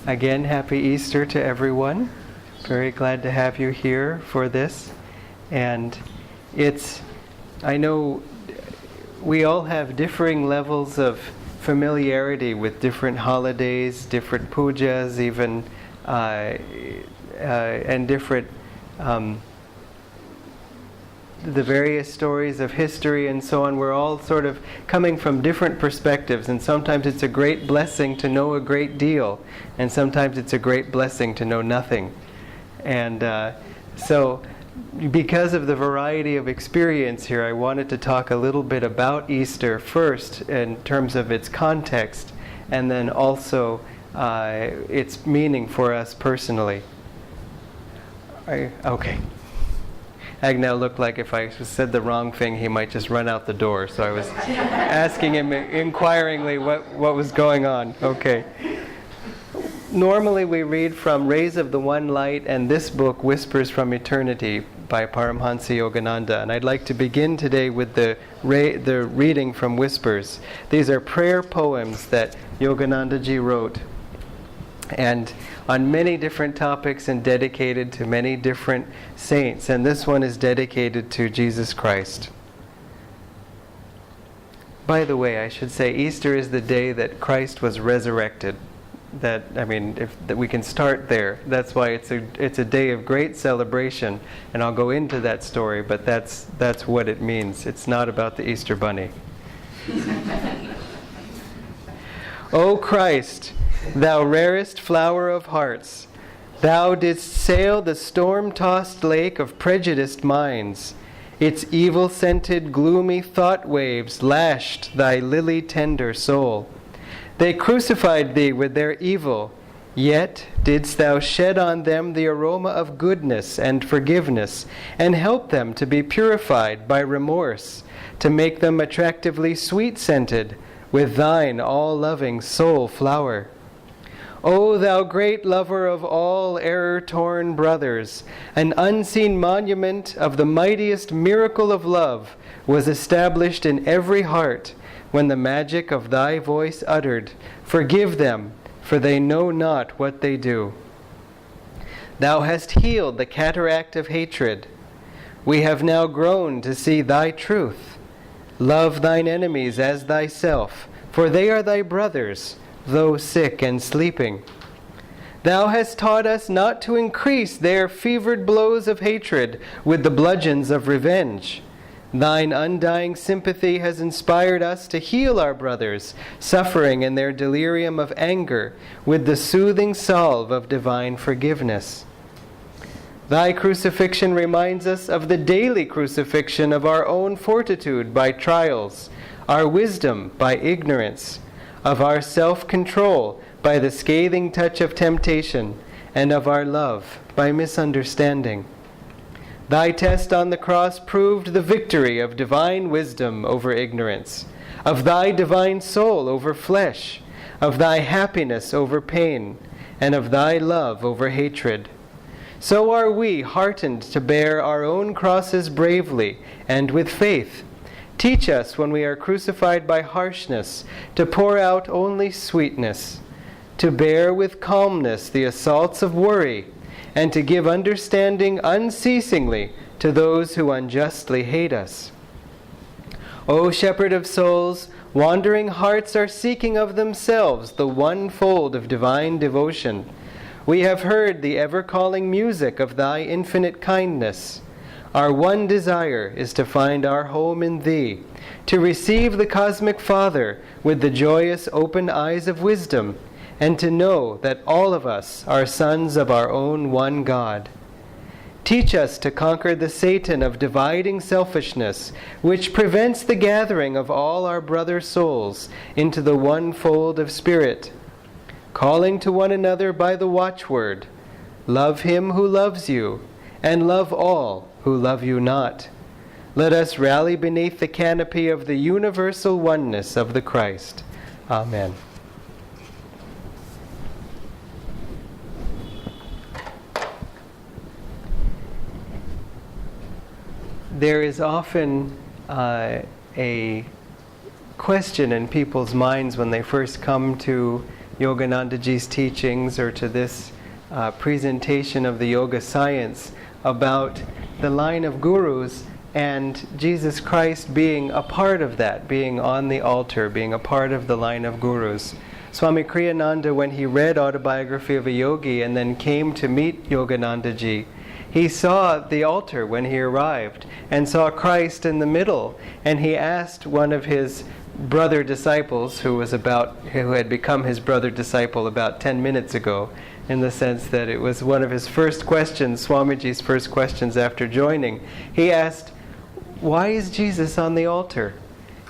Again, happy Easter to everyone. Very glad to have you here for this. And I know we all have differing levels of familiarity with different holidays, different pujas, even, and different, the various stories of history and so on. We're all sort of coming from different perspectives, and sometimes it's a great blessing to know a great deal, and sometimes it's a great blessing to know nothing. And so because of the variety of experience here, I wanted to talk a little bit about Easter first in terms of its context, and then also its meaning for us personally. Okay. Agnell looked like if I said the wrong thing, he might just run out the door. So I was asking him inquiringly what was going on. Okay. Normally we read from Rays of the One Light and this book, Whispers from Eternity by Paramhansa Yogananda. And I'd like to begin today with the reading from Whispers. These are prayer poems that Yoganandaji wrote, and on many different topics and dedicated to many different saints. And this one is dedicated to Jesus Christ. By the way, I should say Easter is the day that Christ was resurrected. That we can start there. That's why it's a day of great celebration, and I'll go into that story, but that's what it means. It's not about the Easter bunny. O Christ, thou rarest flower of hearts, thou didst sail the storm-tossed lake of prejudiced minds. Its evil-scented, gloomy thought waves lashed thy lily-tender soul. They crucified thee with their evil, yet didst thou shed on them the aroma of goodness and forgiveness, and help them to be purified by remorse, to make them attractively sweet-scented with thine all-loving soul flower. O thou great lover of all error-torn brothers, an unseen monument of the mightiest miracle of love was established in every heart when the magic of thy voice uttered, "Forgive them, for they know not what they do." Thou hast healed the cataract of hatred. We have now grown to see thy truth. Love thine enemies as thyself, for they are thy brothers, though sick and sleeping. Thou hast taught us not to increase their fevered blows of hatred with the bludgeons of revenge. Thine undying sympathy has inspired us to heal our brothers, suffering in their delirium of anger, with the soothing salve of divine forgiveness. Thy crucifixion reminds us of the daily crucifixion of our own fortitude by trials, our wisdom by ignorance, of our self-control by the scathing touch of temptation, and of our love by misunderstanding. Thy test on the cross proved the victory of divine wisdom over ignorance, of thy divine soul over flesh, of thy happiness over pain, and of thy love over hatred. So are we heartened to bear our own crosses bravely and with faith. Teach us when we are crucified by harshness to pour out only sweetness, to bear with calmness the assaults of worry, and to give understanding unceasingly to those who unjustly hate us. O Shepherd of souls, wandering hearts are seeking of themselves the one fold of divine devotion. We have heard the ever-calling music of thy infinite kindness. Our one desire is to find our home in thee, to receive the Cosmic Father with the joyous open eyes of wisdom, and to know that all of us are sons of our own one God. Teach us to conquer the Satan of dividing selfishness, which prevents the gathering of all our brother souls into the one fold of spirit, calling to one another by the watchword, "Love him who loves you, and love all who love you not." Let us rally beneath the canopy of the universal oneness of the Christ. Amen. There is often a question in people's minds when they first come to Yoganandaji's teachings or to this presentation of the yoga science about the line of gurus and Jesus Christ being a part of that, being on the altar, being a part of the line of gurus. Swami Kriyananda, when he read Autobiography of a Yogi and then came to meet Yoganandaji, he saw the altar when he arrived and saw Christ in the middle, and he asked one of his brother disciples, who had become his brother disciple about 10 minutes ago, in the sense that it was one of his first questions, Swamiji's first questions after joining. He asked, "Why is Jesus on the altar?"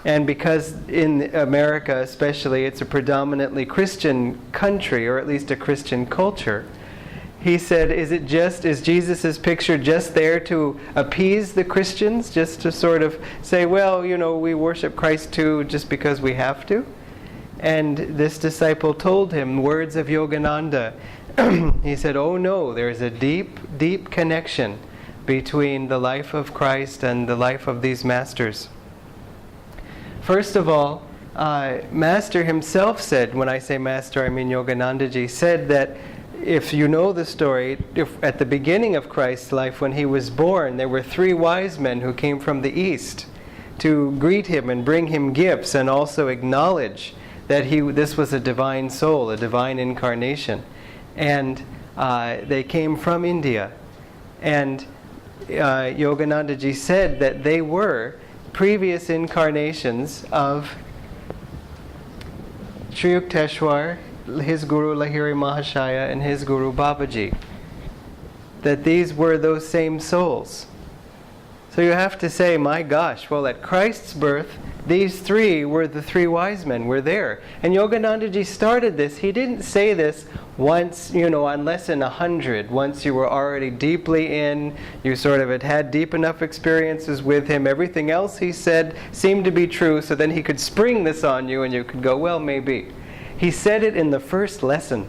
And because in America especially, it's a predominantly Christian country, or at least a Christian culture, he said, is Jesus' picture just there to appease the Christians, just to sort of say, well, we worship Christ too just because we have to? And this disciple told him words of Yogananda. He said, oh no, there's a deep, deep connection between the life of Christ and the life of these masters. First of all, Master himself said, when I say Master, I mean Yoganandaji, said that if you know the story, at the beginning of Christ's life, when he was born, there were 3 wise men who came from the east to greet him and bring him gifts and also acknowledge that this was a divine soul, a divine incarnation. And they came from India. And Yoganandaji said that they were previous incarnations of Sri Yukteswar, his Guru Lahiri Mahashaya, and his Guru Babaji. That these were those same souls. So you have to say, my gosh, well, at Christ's birth, these 3 were the 3 wise men, were there. And Yoganandaji started this. He didn't say this once, unless in 100, once you were already deeply in, you sort of had deep enough experiences with him, everything else he said seemed to be true, so then he could spring this on you and you could go, well, maybe. He said it in the first lesson,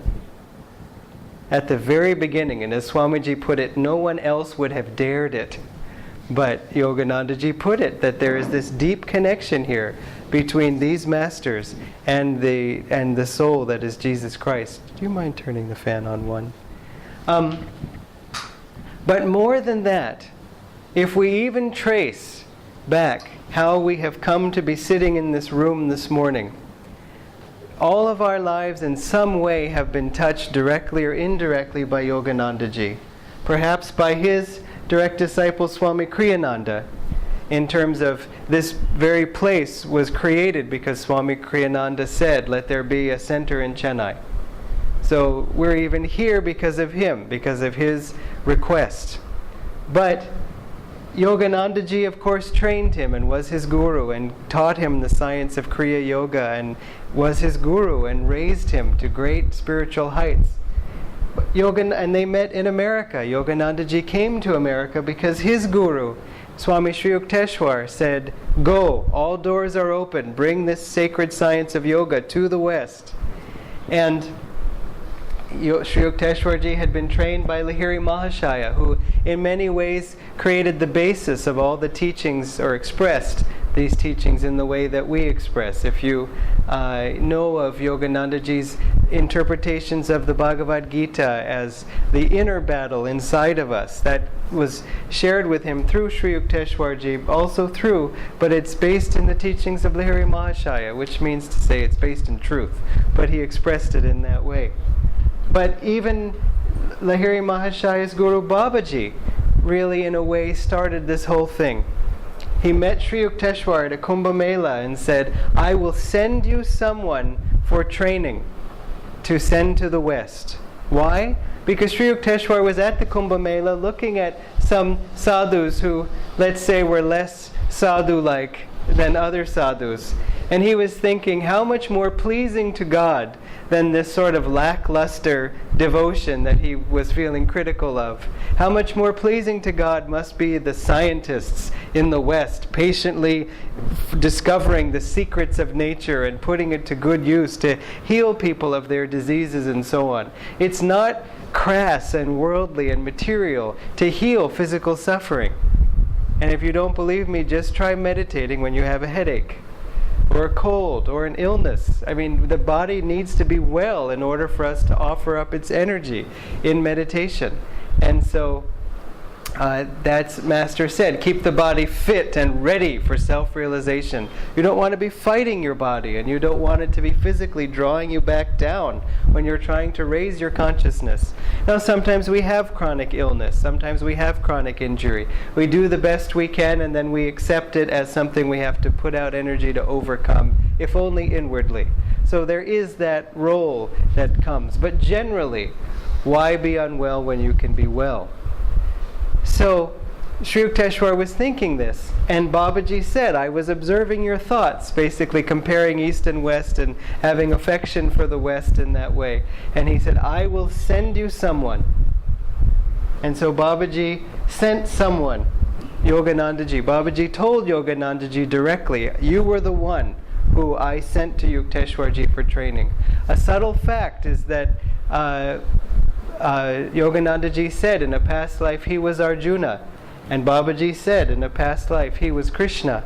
at the very beginning, and as Swamiji put it, no one else would have dared it. But Yoganandaji put it, that there is this deep connection here between these masters and the soul that is Jesus Christ. Do you mind turning the fan on one? But more than that, if we even trace back how we have come to be sitting in this room this morning, all of our lives in some way have been touched directly or indirectly by Yoganandaji. Perhaps by his direct disciple Swami Kriyananda, in terms of this very place was created because Swami Kriyananda said, let there be a center in Chennai. So we're even here because of him, because of his request. But Yoganandaji, of course, trained him and was his guru and taught him the science of Kriya Yoga and was his guru and raised him to great spiritual heights. And they met in America. Yoganandaji came to America because his guru, Swami Sri Yukteswar, said, go, all doors are open, bring this sacred science of yoga to the West. And Sri Yukteswarji had been trained by Lahiri Mahashaya, who in many ways created the basis of all the teachings, or expressed these teachings in the way that we express. If you know of Yoganandaji's interpretations of the Bhagavad Gita as the inner battle inside of us, that was shared with him through Sri Yukteswarji, also through, but it's based in the teachings of Lahiri Mahashaya, which means to say it's based in truth, but he expressed it in that way. But even Lahiri Mahashaya's Guru Babaji really in a way started this whole thing. He met Sri Yukteswar at a Kumbh Mela and said, I will send you someone for training to send to the West. Why? Because Sri Yukteswar was at the Kumbh Mela looking at some sadhus who, let's say, were less sadhu-like than other sadhus. And he was thinking, how much more pleasing to God than this sort of lackluster devotion that he was feeling critical of. How much more pleasing to God must be the scientists in the West patiently discovering the secrets of nature and putting it to good use to heal people of their diseases and so on. It's not crass and worldly and material to heal physical suffering. And if you don't believe me, just try meditating when you have a headache. or a cold or an illness. I mean, the body needs to be well in order for us to offer up its energy in meditation. And so that's Master said, keep the body fit and ready for self-realization. You don't want to be fighting your body, and you don't want it to be physically drawing you back down when you're trying to raise your consciousness. Now, sometimes we have chronic illness. Sometimes we have chronic injury. We do the best we can, and then we accept it as something we have to put out energy to overcome, if only inwardly. So there is that role that comes. But generally, why be unwell when you can be well? So Sri Yukteswar was thinking this, and Babaji said, I was observing your thoughts, basically comparing East and West and having affection for the West in that way. And he said, I will send you someone. And so Babaji sent someone, Yoganandaji. Babaji told Yoganandaji directly, you were the one who I sent to Yukteswarji for training. A subtle fact is that Yoganandaji said in a past life he was Arjuna, and Babaji said in a past life he was Krishna.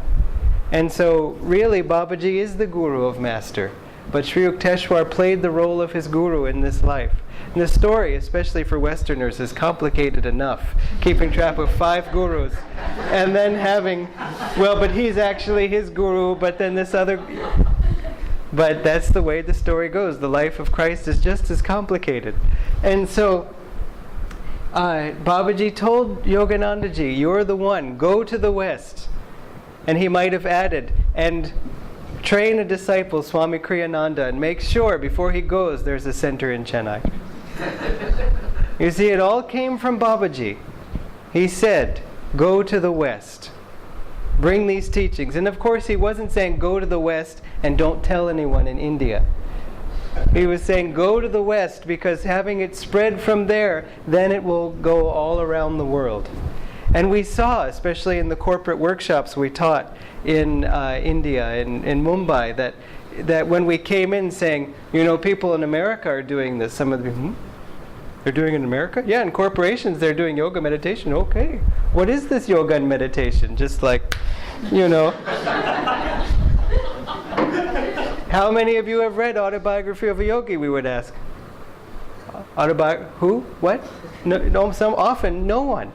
And so really Babaji is the guru of Master, but Sri Yukteswar played the role of his guru in this life. And the story, especially for Westerners, is complicated enough, keeping track of 5 gurus and then having, well, but he's actually his guru, but then this other. But that's the way the story goes. The life of Christ is just as complicated. And so Babaji told Yoganandaji, you're the one, go to the West. And he might have added, and train a disciple, Swami Kriyananda, and make sure before he goes there's a center in Chennai. You see, it all came from Babaji. He said, go to the West. Bring these teachings. And of course he wasn't saying go to the West and don't tell anyone in India. He was saying go to the West because having it spread from there, then it will go all around the world. And we saw, especially in the corporate workshops we taught in India, in Mumbai, that when we came in saying, you know, people in America are doing this, some of them, they're doing it in America? Yeah, in corporations they're doing yoga meditation. Okay. What is this yoga and meditation? Just like, you know. How many of you have read Autobiography of a Yogi, we would ask? Who? What? No, often no one.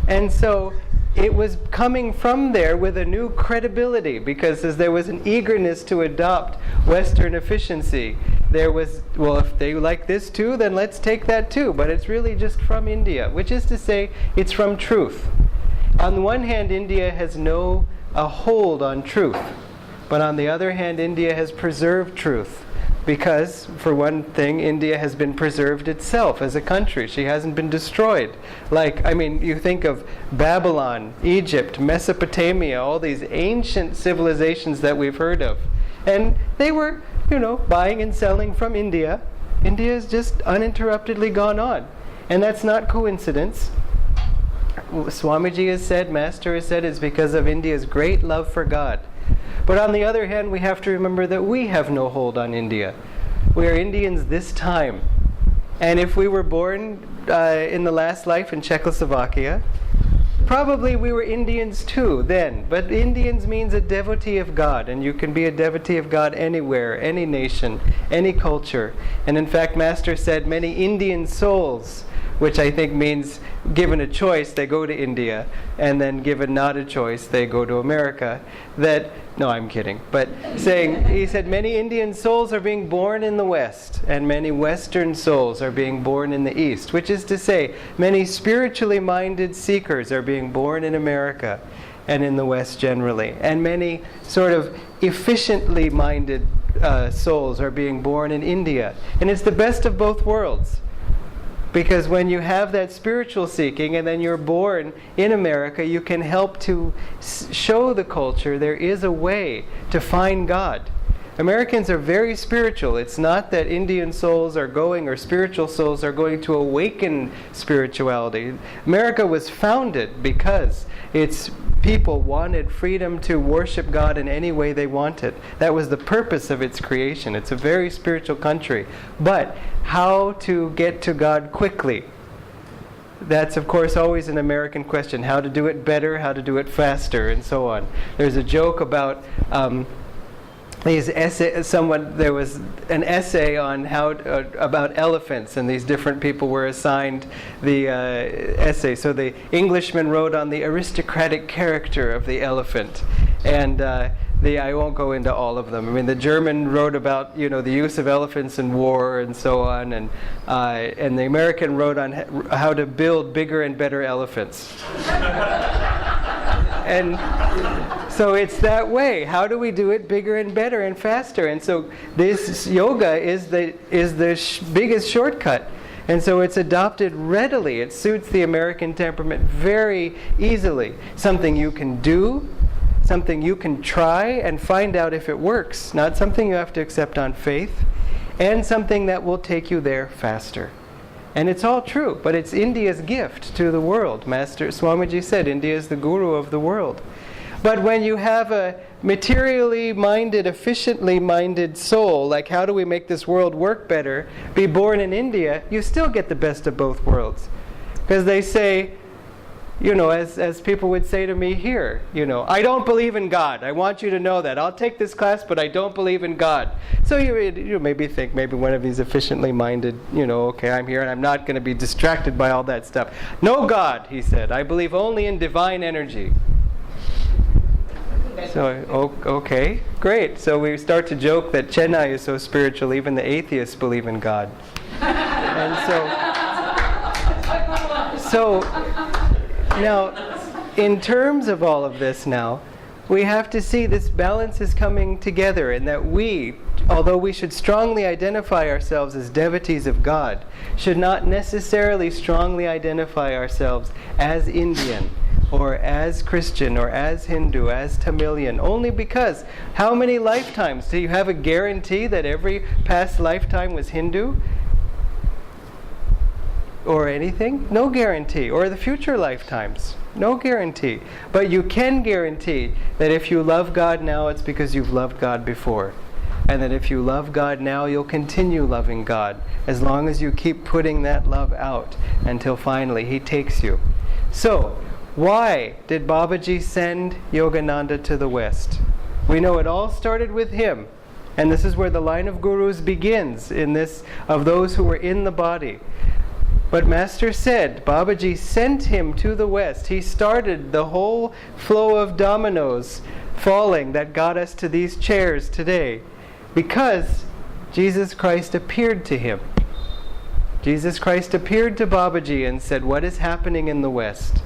And so it was coming from there with a new credibility, because as there was an eagerness to adopt Western efficiency, there was, well, if they like this too, then let's take that too. But it's really just from India, which is to say, it's from truth. On the one hand, India has a hold on truth. But on the other hand, India has preserved truth. Because, for one thing, India has been preserved itself as a country. She hasn't been destroyed. Like, I mean, you think of Babylon, Egypt, Mesopotamia, all these ancient civilizations that we've heard of. And they were, you know, buying and selling from India. India has just uninterruptedly gone on. And that's not coincidence. Swamiji has said, Master has said, it's because of India's great love for God. But on the other hand, we have to remember that we have no hold on India. We are Indians this time. And if we were born in the last life in Czechoslovakia, probably we were Indians too then. But Indians means a devotee of God. And you can be a devotee of God anywhere, any nation, any culture. And in fact, Master said many Indian souls, which I think means given a choice, they go to India, and then given not a choice, they go to America. No, I'm kidding. But he said many Indian souls are being born in the West, and many Western souls are being born in the East, which is to say, many spiritually minded seekers are being born in America and in the West generally. And many sort of efficiently minded souls are being born in India. And it's the best of both worlds. Because when you have that spiritual seeking and then you're born in America, you can help to show the culture there is a way to find God. Americans are very spiritual. It's not that Indian souls are going, or spiritual souls are going to awaken spirituality. America was founded because its people wanted freedom to worship God in any way they wanted. That was the purpose of its creation. It's a very spiritual country. But how to get to God quickly? That's, of course, always an American question. How to do it better, how to do it faster, and so on. There's a joke about there was an essay on how about elephants, and these different people were assigned the essay. So the Englishman wrote on the aristocratic character of the elephant, and I won't go into all of them. I mean, the German wrote about the use of elephants in war and so on, and the American wrote on how to build bigger and better elephants. And so it's that way. How do we do it bigger and better and faster? And so this yoga is the biggest shortcut. And so it's adopted readily. It suits the American temperament very easily. Something you can do, something you can try and find out if it works. Not something you have to accept on faith, and something that will take you there faster. And it's all true, but it's India's gift to the world. Master Swamiji said, India is the guru of the world. But when you have a materially minded, efficiently minded soul, like how do we make this world work better, be born in India, you still get the best of both worlds. Because they say, as people would say to me here, I don't believe in God. I want you to know that. I'll take this class, but I don't believe in God. So you maybe think maybe one of these efficiently minded, okay, I'm here and I'm not going to be distracted by all that stuff. No God, he said. I believe only in divine energy. So, okay, great. So we start to joke that Chennai is so spiritual, even the atheists believe in God. And so now, in terms of all of this now, we have to see this balance is coming together, and that we, although we should strongly identify ourselves as devotees of God, should not necessarily strongly identify ourselves as Indian, or as Christian, or as Hindu, as Tamilian, only because how many lifetimes? Do you have a guarantee that every past lifetime was Hindu? Or anything? No guarantee. Or the future lifetimes? No guarantee. But you can guarantee that if you love God now, it's because you've loved God before. And that if you love God now, you'll continue loving God, as long as you keep putting that love out until finally He takes you. So, why did Babaji send Yogananda to the West? We know it all started with him. And this is where the line of gurus begins, in this, of those who were in the body. But Master said, Babaji sent him to the West. He started the whole flow of dominoes falling that got us to these chairs today, because Jesus Christ appeared to him. Jesus Christ appeared to Babaji and said, what is happening in the West?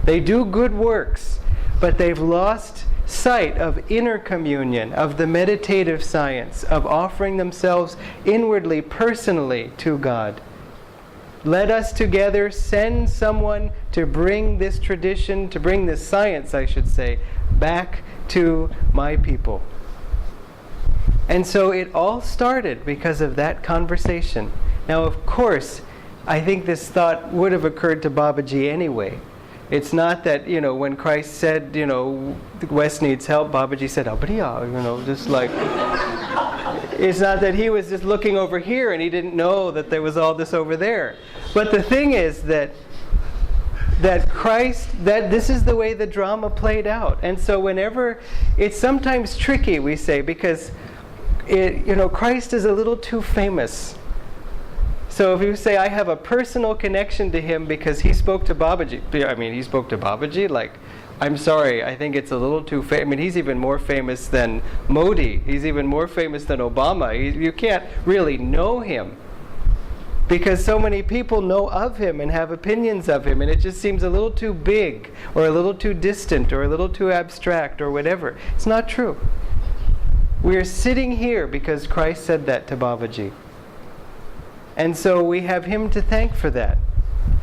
They do good works, but they've lost sight of inner communion, of the meditative science, of offering themselves inwardly, personally to God. Let us together send someone to bring this tradition, to bring this science, I should say, back to my people. And so it all started because of that conversation. Now, of course, I think this thought would have occurred to Babaji anyway. It's not that, when Christ said, the West needs help, Babaji said, Abriya, just like... It's not that he was just looking over here and he didn't know that there was all this over there. But the thing is that this is the way the drama played out. And so whenever, it's sometimes tricky, we say, because Christ is a little too famous. So if you say, I have a personal connection to him because he spoke to Babaji. He spoke to Babaji, like, I'm sorry, I think it's a little too famous. He's even more famous than Modi. He's even more famous than Obama. You can't really know him, because so many people know of him and have opinions of him, and it just seems a little too big, or a little too distant, or a little too abstract, or whatever. It's not true. We're sitting here because Christ said that to Babaji. And so we have him to thank for that.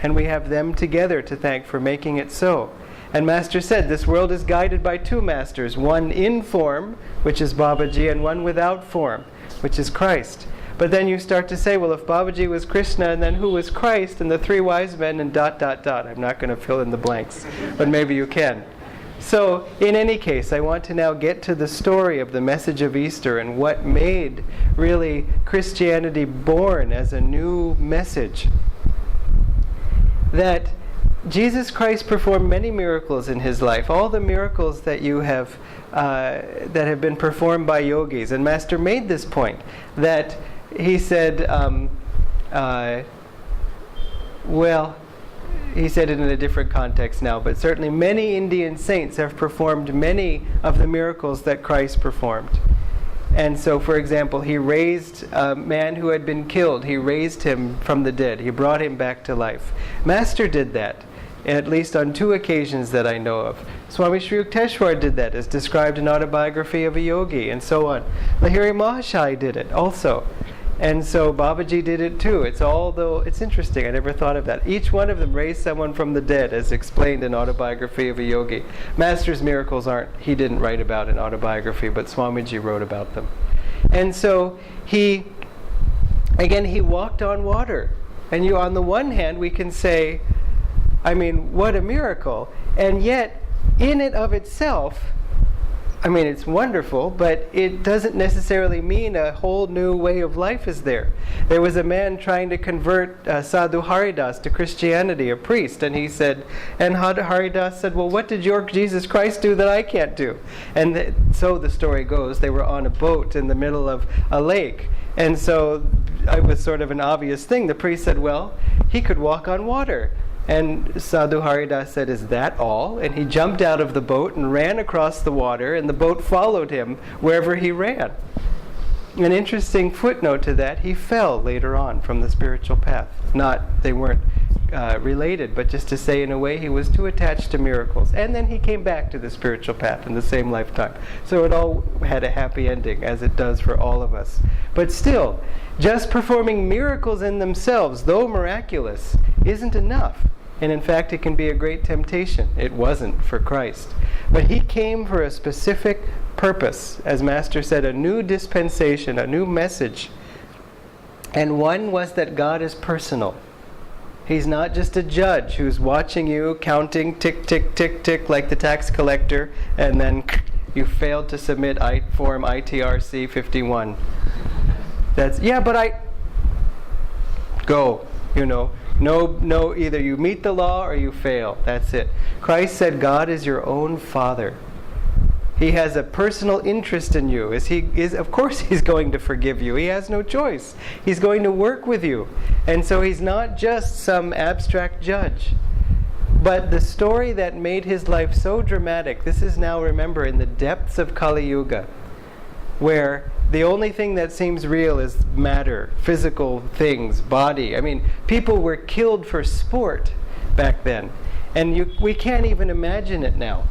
And we have them together to thank for making it so. And Master said, this world is guided by two masters, one in form, which is Babaji, and one without form, which is Christ. But then you start to say, well, if Babaji was Krishna, and then who was Christ, and the three wise men, and ... I'm not going to fill in the blanks, but maybe you can. So, in any case, I want to now get to the story of the message of Easter and what made, really, Christianity born as a new message. That Jesus Christ performed many miracles in his life. All the miracles that you have that have been performed by yogis. And Master made this point that he said, he said it in a different context now, but certainly many Indian saints have performed many of the miracles that Christ performed. And so, for example, he raised a man who had been killed. He raised him from the dead. He brought him back to life. Master did that, at least on 2 occasions that I know of. Swami Sri Yukteswar did that, as described in Autobiography of a Yogi, and so on. Lahiri Mahashai did it also. And so Babaji did it too. It's interesting, I never thought of that. Each one of them raised someone from the dead, as explained in Autobiography of a Yogi. Master's miracles he didn't write about in Autobiography, but Swamiji wrote about them. And so he walked on water. And on the one hand, we can say, what a miracle. And yet, in and of itself, it's wonderful, but it doesn't necessarily mean a whole new way of life is there. There was a man trying to convert Sadhu Haridas to Christianity, a priest, and Haridas said, well, what did your Jesus Christ do that I can't do? And so the story goes, they were on a boat in the middle of a lake, and so it was sort of an obvious thing. The priest said, well, he could walk on water. And Sadhu Haridas said, is that all? And he jumped out of the boat and ran across the water, and the boat followed him wherever he ran. An interesting footnote to that, he fell later on from the spiritual path. They weren't related, but just to say in a way he was too attached to miracles. And then he came back to the spiritual path in the same lifetime. So it all had a happy ending, as it does for all of us. But still, just performing miracles in themselves, though miraculous, isn't enough. And in fact, it can be a great temptation. It wasn't for Christ. But he came for a specific purpose. As Master said, a new dispensation, a new message. And one was that God is personal. He's not just a judge who's watching you, counting tick, tick, tick, tick, like the tax collector, and then you failed to submit form ITRC 51. Go, No, either you meet the law or you fail. That's it. Christ said God is your own Father. He has a personal interest in you. Of course he's going to forgive you. He has no choice. He's going to work with you. And so he's not just some abstract judge. But the story that made his life so dramatic, this is now, remember, in the depths of Kali Yuga, where the only thing that seems real is matter, physical things, body. People were killed for sport back then. And we can't even imagine it now.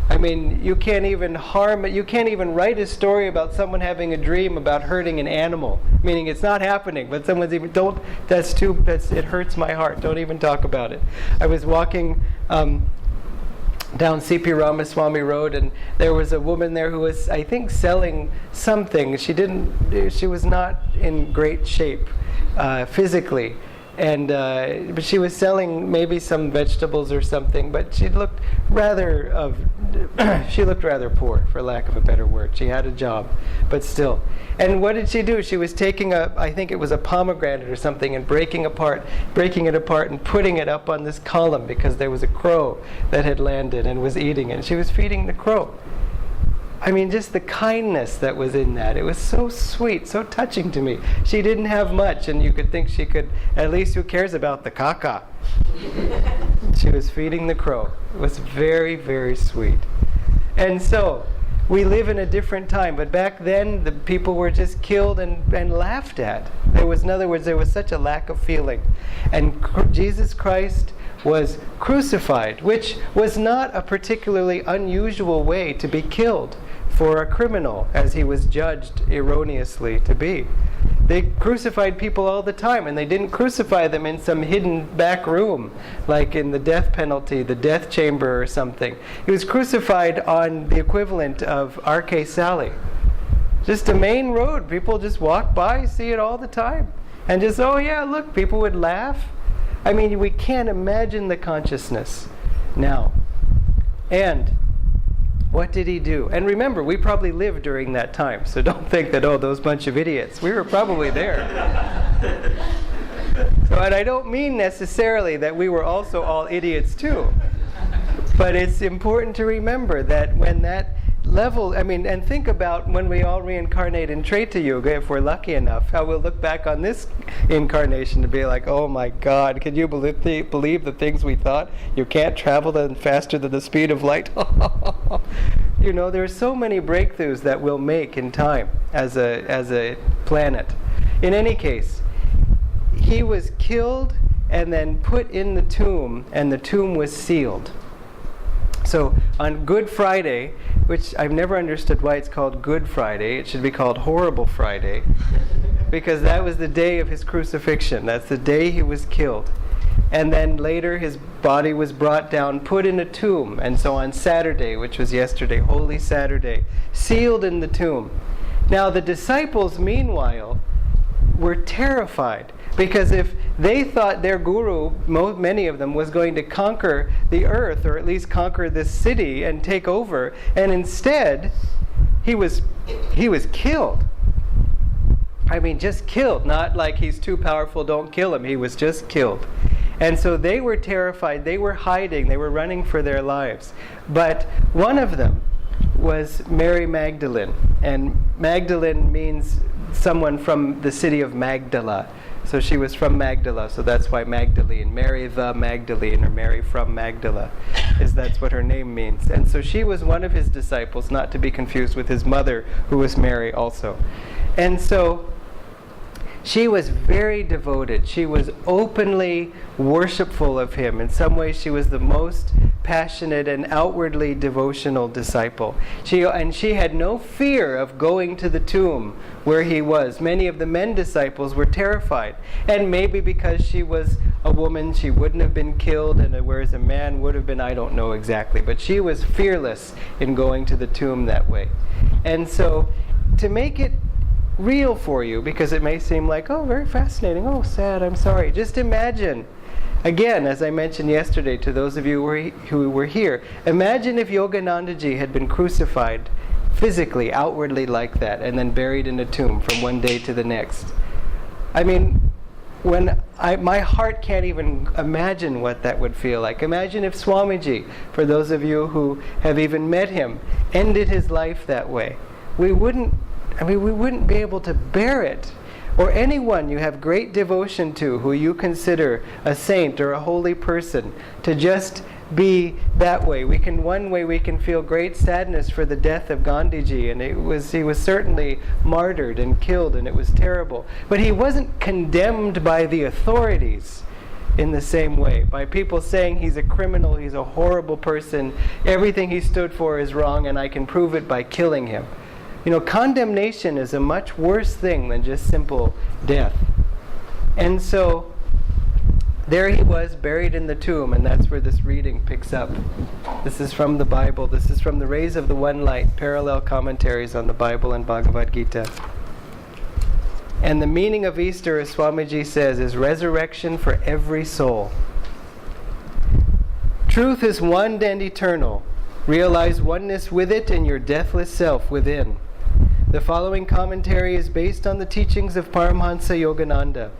You can't even write a story about someone having a dream about hurting an animal. Meaning it's not happening, but someone's even, it hurts my heart. Don't even talk about it. I was walking down C.P. Ramaswamy Road, and there was a woman there who was, I think, selling something. She was not in great shape physically, but she was selling maybe some vegetables or something. But she looked rather poor, for lack of a better word. She had a job, but still. And what did she do? She was taking I think it was a pomegranate or something, and breaking it apart and putting it up on this column because there was a crow that had landed and was eating it. And she was feeding the crow. Just the kindness that was in that. It was so sweet, so touching to me. She didn't have much, and you could think she could, at least who cares about the caca? She was feeding the crow. It was very, very sweet. And so, we live in a different time, but back then the people were just killed and laughed at. In other words, there was such a lack of feeling. And Jesus Christ was crucified, which was not a particularly unusual way to be killed for a criminal, as he was judged erroneously to be. They crucified people all the time, and they didn't crucify them in some hidden back room, like in the death penalty, the death chamber or something. He was crucified on the equivalent of R.K. Sally. Just a main road. People just walk by, see it all the time. And just, oh yeah, look, people would laugh. We can't imagine the consciousness now. And what did he do? And remember, we probably lived during that time, so don't think that, those bunch of idiots. We were probably there. But I don't mean necessarily that we were also all idiots too. But it's important to remember that when that level, and think about when we all reincarnate in Treta Yuga, if we're lucky enough, how we'll look back on this incarnation to be like, oh my God, can you believe the things we thought? You can't travel faster than the speed of light. There's so many breakthroughs that we'll make in time as a planet. In any case, he was killed and then put in the tomb, and the tomb was sealed. So on Good Friday, which I've never understood why it's called Good Friday, it should be called Horrible Friday, because that was the day of his crucifixion. That's the day he was killed. And then later his body was brought down, put in a tomb. And so on Saturday, which was yesterday, Holy Saturday, sealed in the tomb. Now the disciples, meanwhile, were terrified, because if they thought their guru, many of them, was going to conquer the earth, or at least conquer this city and take over, and instead he was killed. Just killed, not like he's too powerful, don't kill him. He was just killed. And so they were terrified, they were hiding, they were running for their lives. But one of them was Mary Magdalene, and Magdalene means someone from the city of Magdala. So she was from Magdala, so that's why Magdalene, Mary the Magdalene, or Mary from Magdala, that's what her name means. And so she was one of his disciples, not to be confused with his mother, who was Mary also. And so she was very devoted. She was openly worshipful of him. In some ways, she was the most passionate and outwardly devotional disciple. She had no fear of going to the tomb where he was. Many of the men disciples were terrified. And maybe because she was a woman, she wouldn't have been killed, and whereas a man would have been, I don't know exactly. But she was fearless in going to the tomb that way. And so, to make it real for you, because it may seem like, oh, very fascinating, oh, sad, I'm sorry. Just imagine, again, as I mentioned yesterday to those of you who were here, imagine if Yoganandaji had been crucified physically, outwardly like that, and then buried in a tomb from one day to the next. My heart can't even imagine what that would feel like. Imagine if Swamiji, for those of you who have even met him, ended his life that way. We wouldn't be able to bear it. Or anyone you have great devotion to, who you consider a saint or a holy person, to just be that way. One way we can feel great sadness for the death of Gandhiji, and he was certainly martyred and killed, and it was terrible. But he wasn't condemned by the authorities in the same way, by people saying he's a criminal, he's a horrible person, everything he stood for is wrong, and I can prove it by killing him. Condemnation is a much worse thing than just simple death. And so, there he was, buried in the tomb, and that's where this reading picks up. This is from the Bible. This is from the Rays of the One Light, parallel commentaries on the Bible and Bhagavad Gita. And the meaning of Easter, as Swamiji says, is resurrection for every soul. Truth is one and eternal. Realize oneness with it and your deathless self within. The following commentary is based on the teachings of Paramhansa Yogananda.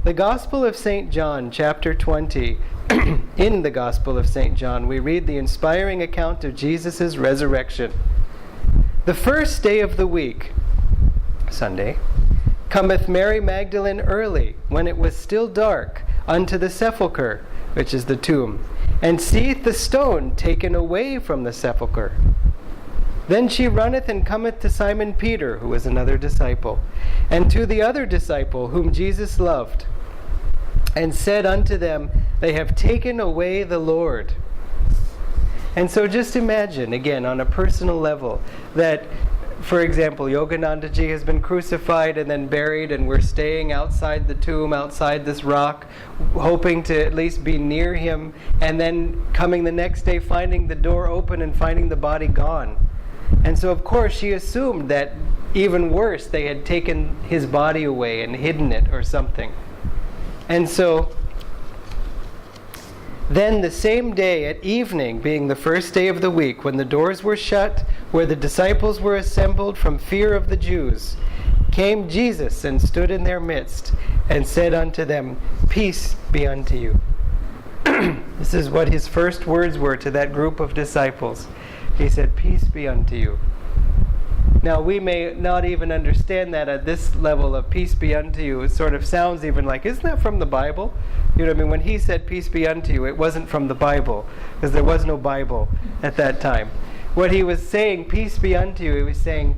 The Gospel of St. John, chapter 20. In the Gospel of St. John, we read the inspiring account of Jesus' resurrection. The first day of the week, Sunday, cometh Mary Magdalene early, when it was still dark, unto the sepulchre, which is the tomb, and seeth the stone taken away from the sepulchre. Then she runneth and cometh to Simon Peter, who was another disciple, and to the other disciple whom Jesus loved, and said unto them, They have taken away the Lord. And so just imagine, again, on a personal level, that, for example, Yoganandaji has been crucified and then buried, and we're staying outside the tomb, outside this rock, hoping to at least be near him, and then coming the next day, finding the door open and finding the body gone. And so, of course, she assumed that, even worse, they had taken his body away and hidden it or something. And so, then the same day at evening, being the first day of the week, when the doors were shut, where the disciples were assembled from fear of the Jews, came Jesus and stood in their midst, and said unto them, Peace be unto you. This is what his first words were to that group of disciples. He said, Peace be unto you. Now, we may not even understand that at this level of peace be unto you. It sort of sounds even like, isn't that from the Bible? You know what I mean? When he said peace be unto you, it wasn't from the Bible, because there was no Bible at that time. What he was saying, peace be unto you, he was saying,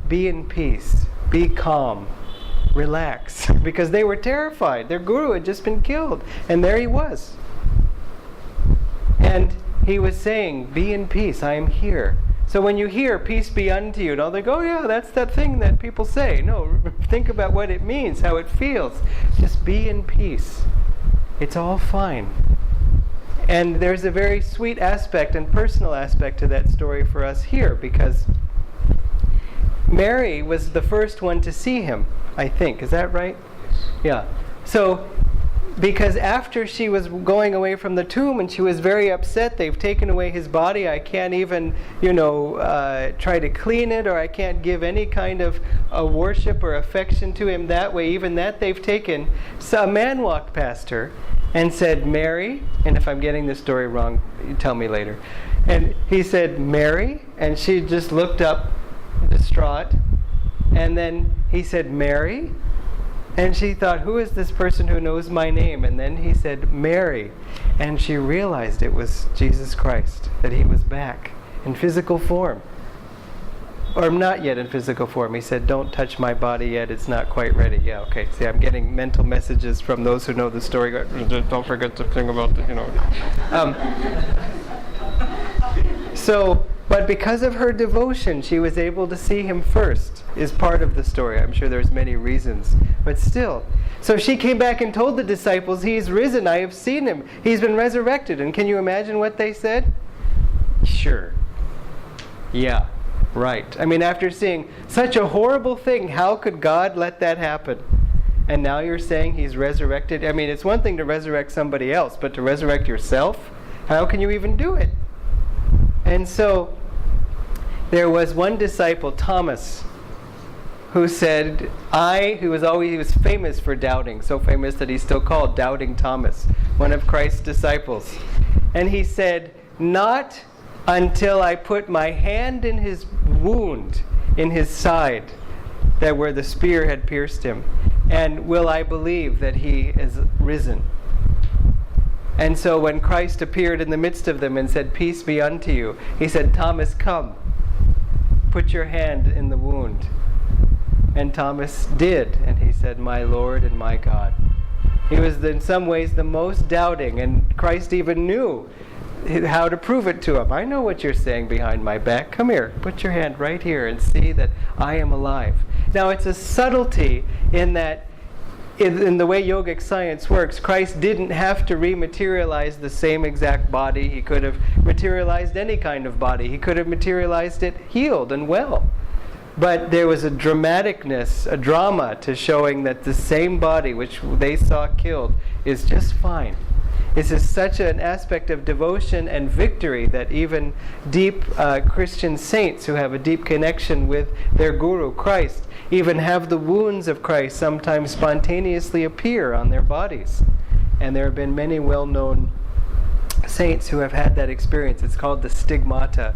be in peace, be calm, relax. Because they were terrified. Their guru had just been killed, and there he was. And he was saying, be in peace, I am here. So when you hear peace be unto you, don't think, oh yeah, that's that thing that people say. No, think about what it means, how it feels. Just be in peace. It's all fine. And there's a very sweet aspect and personal aspect to that story for us here, because Mary was the first one to see him, I think. Is that right? Yeah. So, because after she was going away from the tomb and she was very upset, they've taken away his body, I can't even, try to clean it, or I can't give any kind of worship or affection to him that way, even that they've taken. So a man walked past her and said, Mary, and if I'm getting this story wrong, you tell me later. And he said, Mary, and she just looked up, distraught, and then he said, Mary? And she thought, who is this person who knows my name? And then he said, Mary. And she realized it was Jesus Christ, that he was back in physical form. Or not yet in physical form. He said, don't touch my body yet, it's not quite ready. Yeah, okay. See, I'm getting mental messages from those who know the story. Don't forget to think about the, But because of her devotion, she was able to see him first, is part of the story. I'm sure there's many reasons, but still. So she came back and told the disciples, he's risen, I have seen him. He's been resurrected. And can you imagine what they said? Sure. Yeah, right. I mean, after seeing such a horrible thing, how could God let that happen? And now you're saying he's resurrected? I mean, it's one thing to resurrect somebody else, but to resurrect yourself? How can you even do it? And so there was one disciple, Thomas, who said, he was famous for doubting, so famous that he's still called Doubting Thomas, one of Christ's disciples. And he said, not until I put my hand in his wound, in his side, that where the spear had pierced him, and will I believe that he is risen. And so when Christ appeared in the midst of them and said, peace be unto you, he said, Thomas, come, put your hand in the wound. And Thomas did, and he said, my Lord and my God. He was in some ways the most doubting, and Christ even knew how to prove it to him. I know what you're saying behind my back. Come here, put your hand right here and see that I am alive. Now it's a subtlety in that in the way yogic science works, Christ didn't have to rematerialize the same exact body. He could have materialized any kind of body. He could have materialized it healed and well. But there was a dramaticness, a drama to showing that the same body which they saw killed is just fine. This is such an aspect of devotion and victory that even deep Christian saints who have a deep connection with their guru, Christ, even have the wounds of Christ sometimes spontaneously appear on their bodies. And there have been many well-known saints who have had that experience. It's called the stigmata,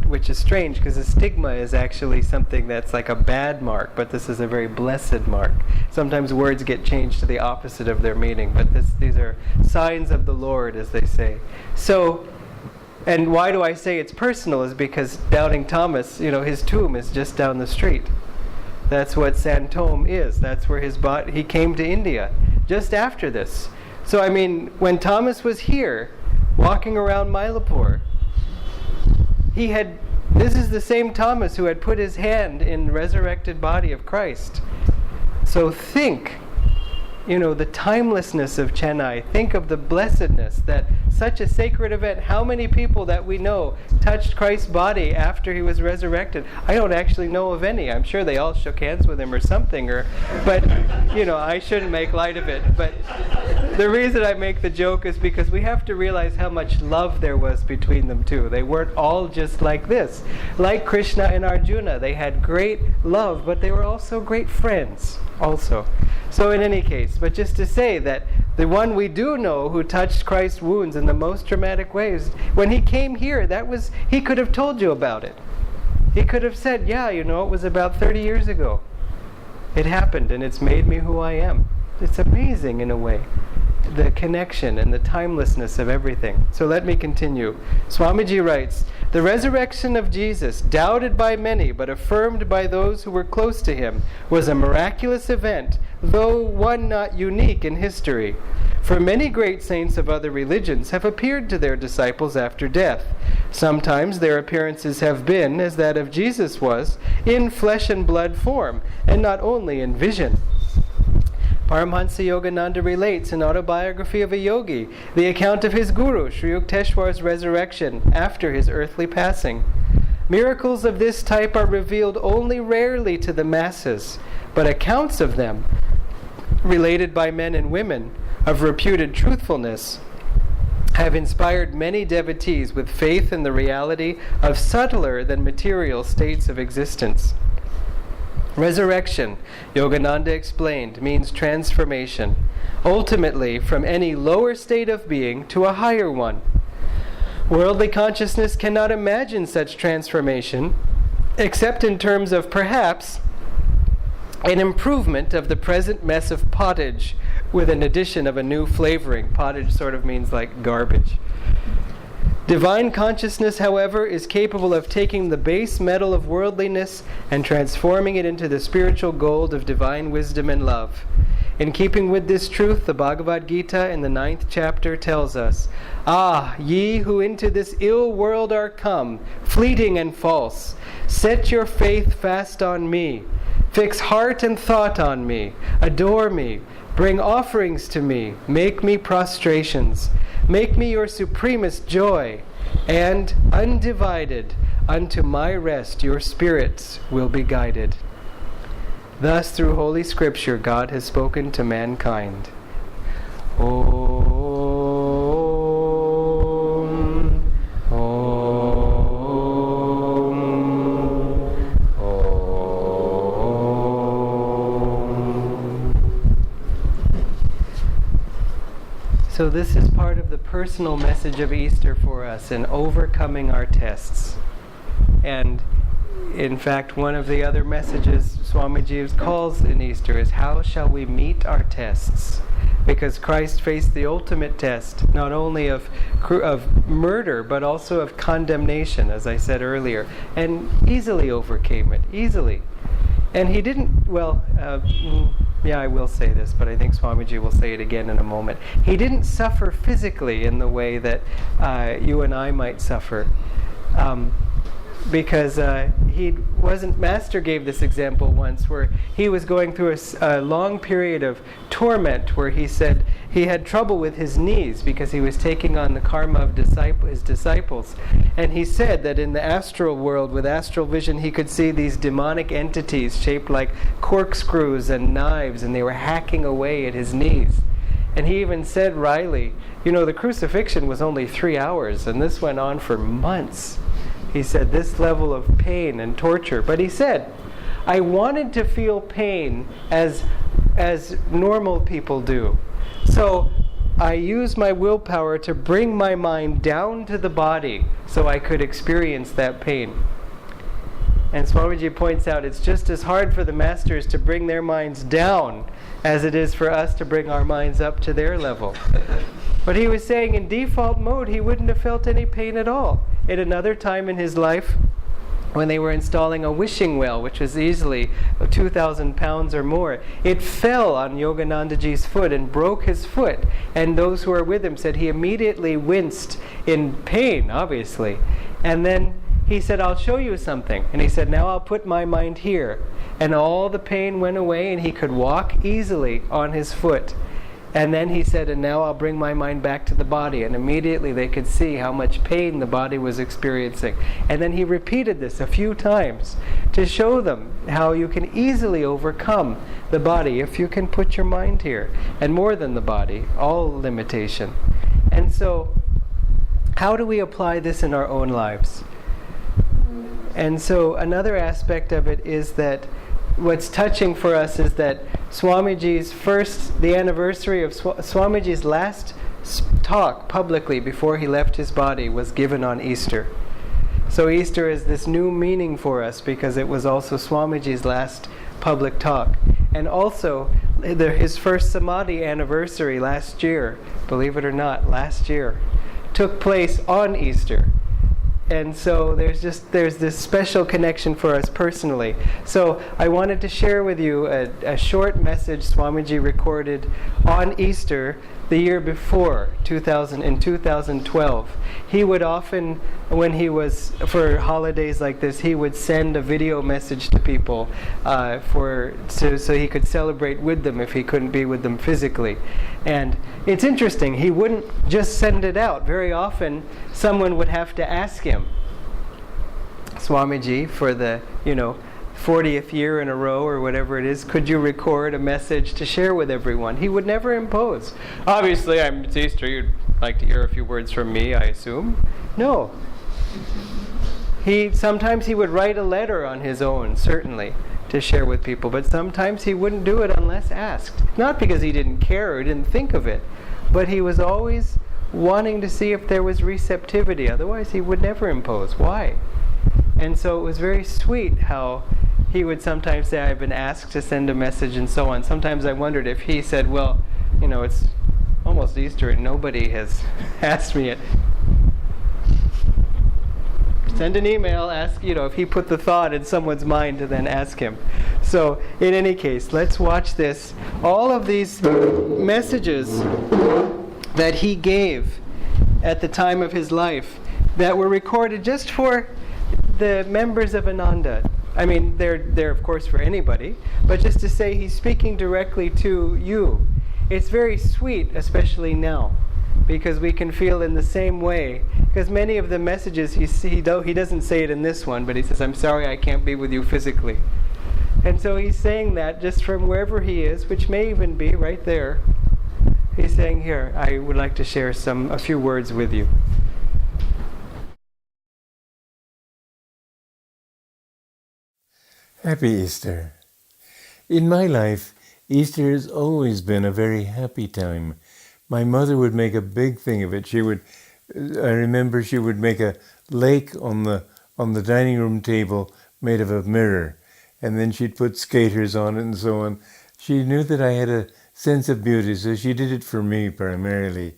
which is strange because the stigma is actually something that's like a bad mark, but this is a very blessed mark. Sometimes words get changed to the opposite of their meaning, but these are signs of the Lord, as they say. So, and why do I say it's personal is because Doubting Thomas, his tomb is just down the street. That's what Santome is. That's where he came to India just after this. So I mean, when Thomas was here, walking around Mylapore, this is the same Thomas who had put his hand in the resurrected body of Christ. So think, the timelessness of Chennai. Think of the blessedness that such a sacred event, how many people that we know touched Christ's body after he was resurrected? I don't actually know of any. I'm sure they all shook hands with him or something, but I shouldn't make light of it. But the reason I make the joke is because we have to realize how much love there was between them two. They weren't all just like this. Like Krishna and Arjuna, they had great love, but they were also great friends. also. So in any case, but just to say that the one we do know who touched Christ's wounds in the most dramatic ways, when he came here, he could have told you about it. He could have said, yeah, it was about 30 years ago. It happened and it's made me who I am. It's amazing in a way, the connection and the timelessness of everything. So let me continue. Swamiji writes, the resurrection of Jesus, doubted by many but affirmed by those who were close to him, was a miraculous event, though one not unique in history. For many great saints of other religions have appeared to their disciples after death. Sometimes their appearances have been, as that of Jesus was, in flesh and blood form, and not only in vision. Paramhansa Yogananda relates in Autobiography of a Yogi the account of his guru, Sri Yukteswar's resurrection after his earthly passing. Miracles of this type are revealed only rarely to the masses, but accounts of them, related by men and women of reputed truthfulness, have inspired many devotees with faith in the reality of subtler than material states of existence. Resurrection, Yogananda explained, means transformation, ultimately from any lower state of being to a higher one. Worldly consciousness cannot imagine such transformation, except in terms of perhaps an improvement of the present mess of pottage with an addition of a new flavoring. Pottage sort of means like garbage. Divine consciousness, however, is capable of taking the base metal of worldliness and transforming it into the spiritual gold of divine wisdom and love. In keeping with this truth, the Bhagavad Gita in the 9th chapter tells us, "Ah, ye who into this ill world are come, fleeting and false, set your faith fast on me. Fix heart and thought on me. Adore me. Bring offerings to me. Make me prostrations. Make me your supremest joy. And, undivided, unto my rest your spirits will be guided." Thus, through Holy Scripture, God has spoken to mankind. Om, Om, Om. So this is part of the personal message of Easter for us in overcoming our tests. And in fact, one of the other messages Swamiji calls in Easter is, how shall we meet our tests? Because Christ faced the ultimate test, not only of murder, but also of condemnation, as I said earlier, and easily overcame it, easily. And he didn't, I will say this, but I think Swamiji will say it again in a moment. He didn't suffer physically in the way that you and I might suffer. Because he wasn't, Master gave this example once where he was going through a long period of torment where he said he had trouble with his knees because he was taking on the karma of his disciples. And he said that in the astral world, with astral vision, he could see these demonic entities shaped like corkscrews and knives, and they were hacking away at his knees. And he even said wryly, the crucifixion was only 3 hours, and this went on for months. He said, this level of pain and torture. But he said, I wanted to feel pain as normal people do. So I used my willpower to bring my mind down to the body so I could experience that pain. And Swamiji points out it's just as hard for the masters to bring their minds down as it is for us to bring our minds up to their level. But he was saying in default mode he wouldn't have felt any pain at all. At another time in his life, when they were installing a wishing well, which was easily 2,000 pounds or more, it fell on Yoganandaji's foot and broke his foot. And those who were with him said he immediately winced in pain, obviously. And then he said, I'll show you something. And he said, now I'll put my mind here. And all the pain went away and he could walk easily on his foot. And then he said, and now I'll bring my mind back to the body. And immediately they could see how much pain the body was experiencing. And then he repeated this a few times to show them how you can easily overcome the body if you can put your mind here. And more than the body, all limitation. And so, how do we apply this in our own lives? And so another aspect of it is that what's touching for us is that the anniversary of Swamiji's last talk publicly before he left his body was given on Easter. So Easter is this new meaning for us because it was also Swamiji's last public talk. And also, his first Samadhi anniversary last year, believe it or not, last year, took place on Easter. And so there's this special connection for us personally. So I wanted to share with you a short message Swamiji recorded on Easter the year before, in 2012. He would often, when he was, for holidays like this, he would send a video message to people so he could celebrate with them if he couldn't be with them physically. And it's interesting, he wouldn't just send it out. Very often, someone would have to ask him, Swamiji, for the 40th year in a row or whatever it is, could you record a message to share with everyone? He would never impose. Obviously, it's Easter, you'd like to hear a few words from me, I assume. No. Sometimes he would write a letter on his own, certainly, to share with people, but sometimes he wouldn't do it unless asked. Not because he didn't care or didn't think of it, but he was always wanting to see if there was receptivity. Otherwise, he would never impose. Why? And so it was very sweet how he would sometimes say, I've been asked to send a message and so on. Sometimes I wondered if he said, well, it's almost Easter and nobody has asked me it. Send an email, ask, if he put the thought in someone's mind to then ask him. So in any case, let's watch this. All of these messages that he gave at the time of his life that were recorded just for the members of Ananda. I mean, they're of course for anybody, but just to say he's speaking directly to you. It's very sweet, especially now, because we can feel in the same way. Because many of the messages he doesn't say it in this one, but he says, I'm sorry I can't be with you physically. And so he's saying that just from wherever he is, which may even be right there. He's saying, here, I would like to share a few words with you. Happy Easter. In my life, Easter has always been a very happy time. My mother would make a big thing of it. I remember she would make a lake on the dining room table made of a mirror, and then she'd put skaters on it and so on. She knew that I had a sense of beauty, so she did it for me primarily,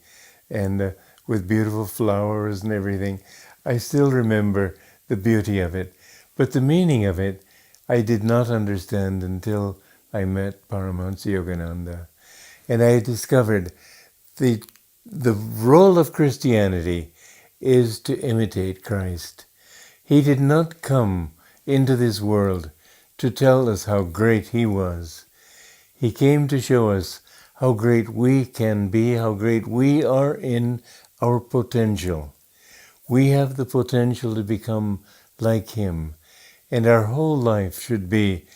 and with beautiful flowers and everything. I still remember the beauty of it, but the meaning of it I did not understand until I met Paramahansa Yogananda. And I discovered the role of Christianity is to imitate Christ. He did not come into this world to tell us how great he was. He came to show us how great we can be, how great we are in our potential. We have the potential to become like him. And our whole life should be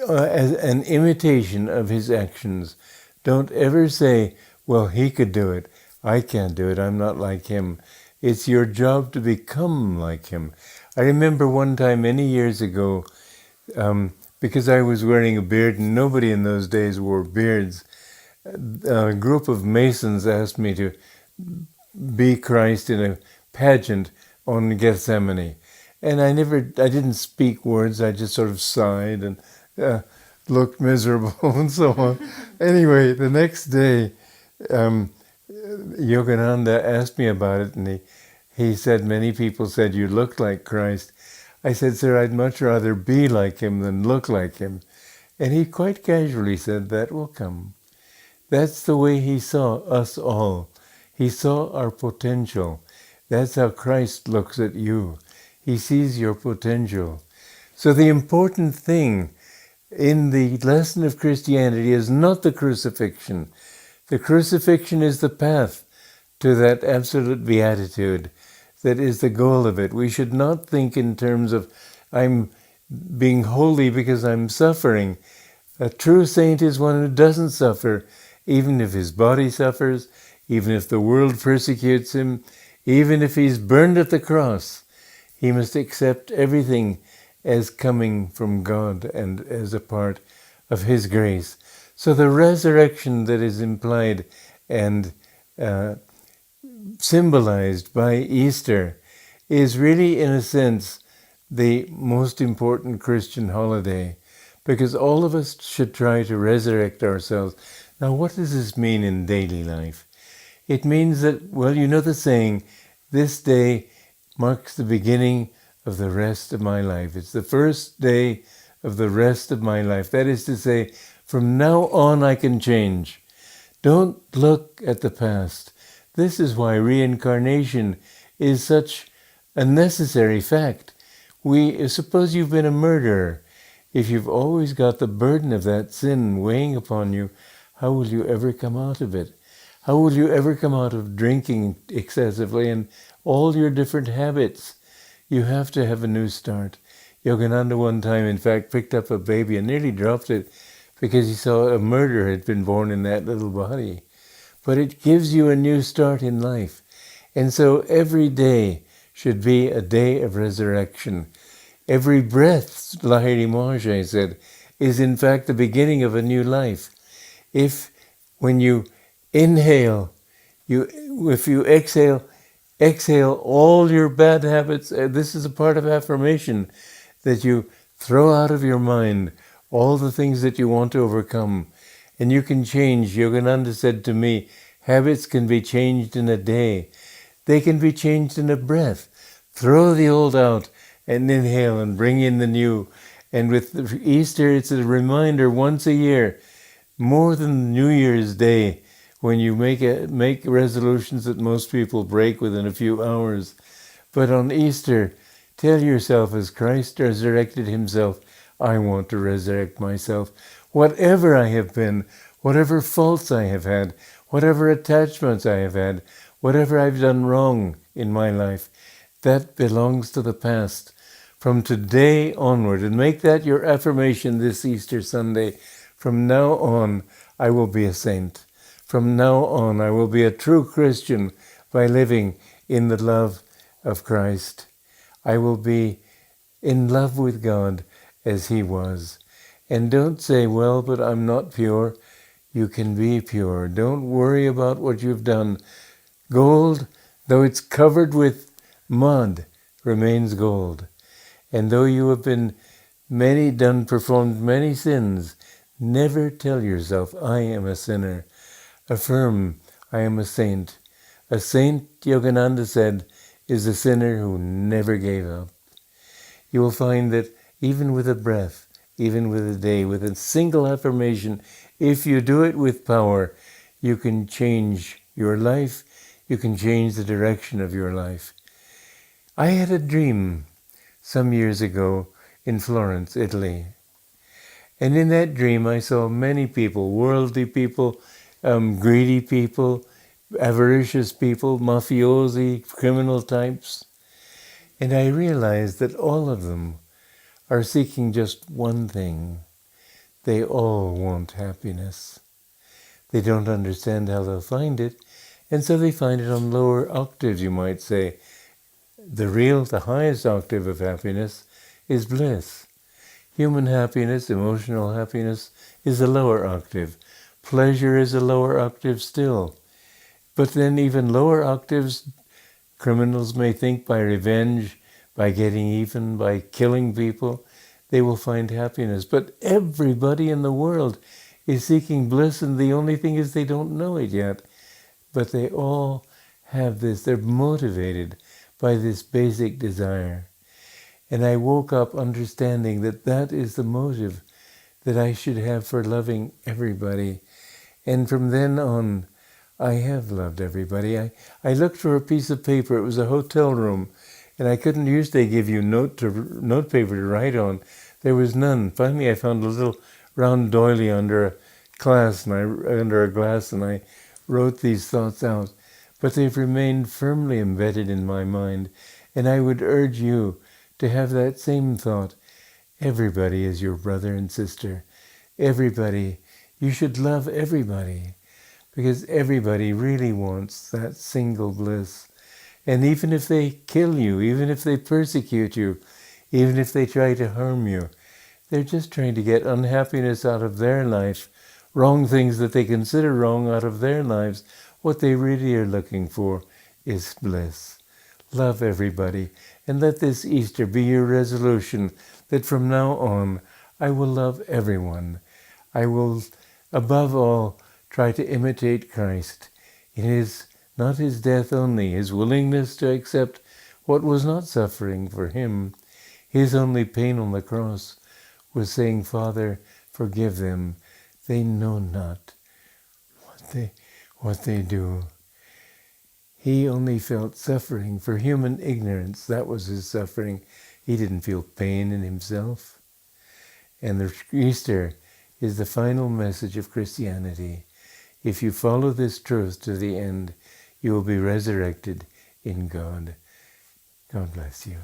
as an imitation of his actions. Don't ever say, well, he could do it. I can't do it. I'm not like him. It's your job to become like him. I remember one time many years ago, because I was wearing a beard and nobody in those days wore beards, a group of Masons asked me to be Christ in a pageant on Gethsemane. And I didn't speak words, I just sort of sighed and looked miserable and so on. Anyway, the next day, Yogananda asked me about it, and he said, many people said, you look like Christ. I said, sir, I'd much rather be like him than look like him. And he quite casually said, that will come. That's the way he saw us all. He saw our potential. That's how Christ looks at you. He sees your potential. So the important thing in the lesson of Christianity is not the crucifixion. The crucifixion is the path to that absolute beatitude that is the goal of it. We should not think in terms of, I'm being holy because I'm suffering. A true saint is one who doesn't suffer, even if his body suffers, even if the world persecutes him, even if he's burned at the cross. He must accept everything as coming from God and as a part of His grace. So the resurrection that is implied and symbolized by Easter is really, in a sense, the most important Christian holiday, because all of us should try to resurrect ourselves. Now, what does this mean in daily life? It means that, well, you know the saying, this day marks the beginning of the rest of my life. It's the first day of the rest of my life. That is to say, from now on I can change. Don't look at the past. This is why reincarnation is such a necessary fact. Suppose you've been a murderer. If you've always got the burden of that sin weighing upon you, how will you ever come out of it? How will you ever come out of drinking excessively and all your different habits? You have to have a new start. Yogananda one time, in fact, picked up a baby and nearly dropped it because he saw a murderer had been born in that little body. But it gives you a new start in life. And so every day should be a day of resurrection. Every breath, Lahiri Maharaj said, is in fact the beginning of a new life. If when you inhale, if you exhale all your bad habits. This is a part of affirmation, that you throw out of your mind all the things that you want to overcome. And you can change. Yogananda said to me, habits can be changed in a day. They can be changed in a breath. Throw the old out and inhale and bring in the new. And with Easter, it's a reminder once a year, more than New Year's Day, when you make resolutions that most people break within a few hours. But on Easter, tell yourself, as Christ resurrected himself, I want to resurrect myself. Whatever I have been, whatever faults I have had, whatever attachments I have had, whatever I've done wrong in my life, that belongs to the past. From today onward, and make that your affirmation this Easter Sunday, from now on, I will be a saint. From now on, I will be a true Christian by living in the love of Christ. I will be in love with God as he was. And don't say, well, but I'm not pure. You can be pure. Don't worry about what you've done. Gold, though it's covered with mud, remains gold. And though you have performed many sins, never tell yourself, I am a sinner. Affirm, I am a saint. A saint, Yogananda said, is a sinner who never gave up. You will find that even with a breath, even with a day, with a single affirmation, if you do it with power, you can change your life, you can change the direction of your life. I had a dream some years ago in Florence, Italy. And in that dream I saw many people, worldly people, greedy people, avaricious people, mafiosi, criminal types. And I realized that all of them are seeking just one thing. They all want happiness. They don't understand how they'll find it, and so they find it on lower octaves, you might say. The highest octave of happiness is bliss. Human happiness, emotional happiness, is a lower octave. Pleasure is a lower octave still. But then even lower octaves, criminals may think by revenge, by getting even, by killing people, they will find happiness. But everybody in the world is seeking bliss, and the only thing is they don't know it yet. But they all have this. They're motivated by this basic desire. And I woke up understanding that that is the motive that I should have for loving everybody. And from then on, I have loved everybody. I looked for a piece of paper. It was a hotel room, and I couldn't usually give you note paper to write on. There was none. Finally, I found a little round doily under a glass, and I wrote these thoughts out. But they've remained firmly embedded in my mind, and I would urge you to have that same thought. Everybody is your brother and sister. Everybody. You should love everybody, because everybody really wants that single bliss. And even if they kill you, even if they persecute you, even if they try to harm you. They're just trying to get unhappiness out of their life, wrong things that they consider wrong out of their lives. What they really are looking for is bliss. Love everybody, and let this Easter be your resolution that from now on I will love everyone. I will, above all, try to imitate Christ in his, not his death only, his willingness to accept what was not suffering for him. His only pain on the cross was saying, Father, forgive them. They know not what they do. He only felt suffering for human ignorance. That was his suffering. He didn't feel pain in himself. And the Easter is the final message of Christianity. If you follow this truth to the end, you will be resurrected in God. God bless you.